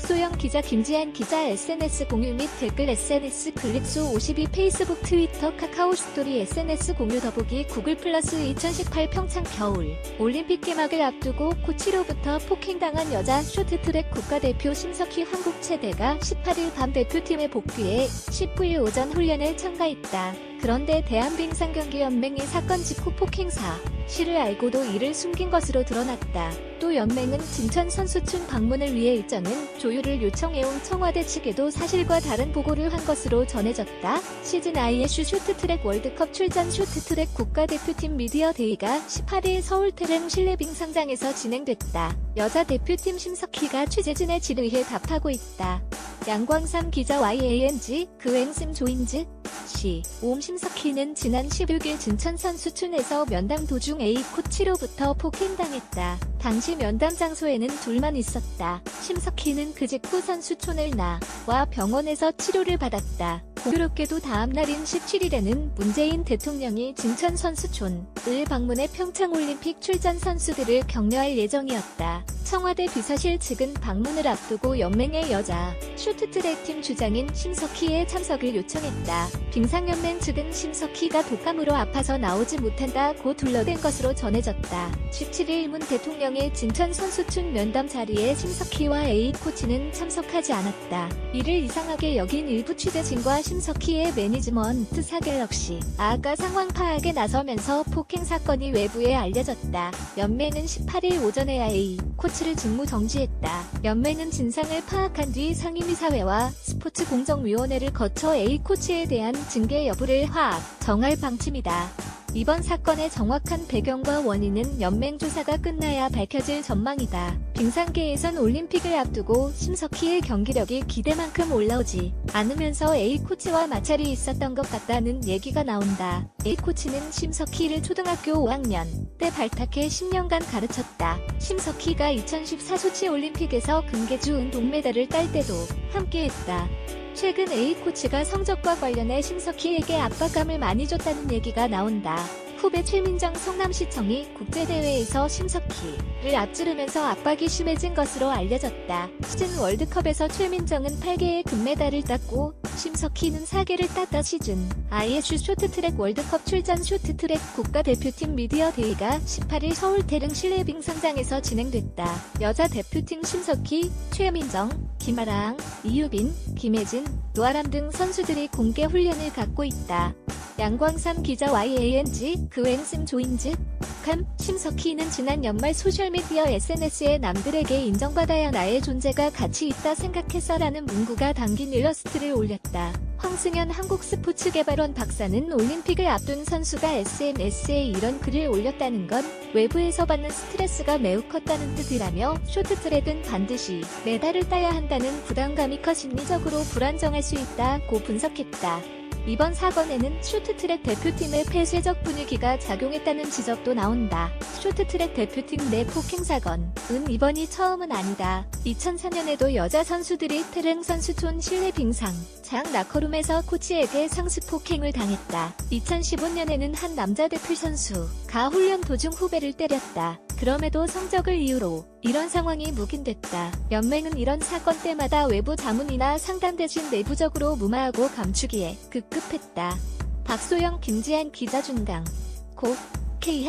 박소영 기자 김지한 기자 SNS 공유 및 댓글 SNS 클릭수 52 페이스북 트위터 카카오 스토리 SNS 공유 더보기 구글 플러스 2018 평창 겨울 올림픽 개막을 앞두고 코치로부터 폭행당한 여자 쇼트트랙 국가대표 심석희 한국 체대가 18일 밤 대표팀에 복귀해 19일 오전 훈련에 참가했다. 그런데 대한빙상경기연맹이 사건 직후 폭행사 시를 알고도 이를 숨긴 것으로 드러났다. 또 연맹은 진천 선수촌 방문을 위해 일정은 조율을 요청해온 청와대 측에도 사실과 다른 보고를 한 것으로 전해졌다. 시즌 ISU 쇼트트랙 월드컵 출전 쇼트트랙 국가대표팀 미디어 데이가 18일 서울 태릉 실내빙상장에서 진행됐다. 여자 대표팀 심석희가 취재진의 질의에 답하고 있다. 양광삼 기자 YANG 그행심 조인즈 시 옴 심석희는 지난 16일 진천 선수촌에서 면담 도중 A 코치로부터 폭행당했다. 당시 면담 장소에는 둘만 있었다. 심석희는 그 직후 선수촌을 나와 병원에서 치료를 받았다. 공교롭게도 다음 날인 17일에는 문재인 대통령이 진천 선수촌을 방문해 평창올림픽 출전 선수들을 격려할 예정이었다. 청와대 비서실 측은 방문을 앞두고 연맹의 여자 쇼트트랙팀 주장인 심석희의 참석을 요청했다. 빙상연맹 측은 심석희가 독감으로 아파서 나오지 못한다고 둘러댄 것으로 전해졌다. 17일 문 대통령의 진천 선수촌 면담 자리에 심석희와 A 코치는 참석하지 않았다. 이를 이상하게 여긴 일부 취재진과 심석희의 매니지먼트 사갤럭시 아가 상황 파악에 나서면서 폭행 사건이 외부에 알려졌다. 연맹은 18일 오전에 A 코치를 직무 정지했다. 연맹은 진상을 파악한 뒤 상임이사회와 스포츠공정위원회를 거쳐 A 코치에 대한 징계 여부를 정할 방침이다. 이번 사건의 정확한 배경과 원인은 연맹 조사가 끝나야 밝혀질 전망이다. 빙상계에선 올림픽을 앞두고 심석희의 경기력이 기대만큼 올라오지 않으면서 A 코치와 마찰이 있었던 것 같다는 얘기가 나온다. A 코치는 심석희를 초등학교 5학년 때 발탁해 10년간 가르쳤다. 심석희가 2014 소치 올림픽에서 금계주 동메달을 딸 때도 함께했다. 최근 A 코치가 성적과 관련해 심석희에게 압박감을 많이 줬다는 얘기가 나온다. 후배 최민정 성남시청이 국제대회에서 심석희를 앞지르면서 압박이 심해진 것으로 알려졌다. 시즌 월드컵에서 최민정은 8개의 금메달을 땄고 심석희는 4개를 땄다. 시즌 ISU 쇼트트랙 월드컵 출전 쇼트트랙 국가대표팀 미디어 데이가 18일 서울 태릉 실내빙상장에서 진행됐다. 여자 대표팀 심석희, 최민정, 김아랑, 이유빈, 김혜진, 노아람 등 선수들이 공개 훈련을 갖고 있다. 양광삼 기자 YANG 그행심 조인즈 심석희는 지난 연말 소셜미디어 SNS에 남들에게 인정받아야 나의 존재가 가치 있다 생각했어 라는 문구가 담긴 일러스트를 올렸다. 황승현 한국스포츠개발원 박사는 올림픽을 앞둔 선수가 SNS에 이런 글을 올렸다는 건 외부에서 받는 스트레스가 매우 컸다는 뜻이라며 쇼트트랙은 반드시 메달을 따야 한다는 부담감이 커 심리적으로 불안정할 수 있다고 분석했다. 이번 사건에는 쇼트트랙 대표팀의 폐쇄적 분위기가 작용했다는 지적도 나온다. 쇼트트랙 대표팀 내 폭행 사건은 이번이 처음은 아니다. 2004년에도 여자 선수들이 태릉 선수촌 실내 빙상 장 라커룸에서 코치에게 상습 폭행을 당했다. 2015년에는 한 남자 대표 선수가 훈련 도중 후배를 때렸다. 그럼에도 성적을 이유로 이런 상황이 묵인됐다. 연맹은 이런 사건 때마다 외부 자문이나 상담 대신 내부적으로 무마하고 감추기에 급급했다. 박소영 김지한 기자 중강 고 K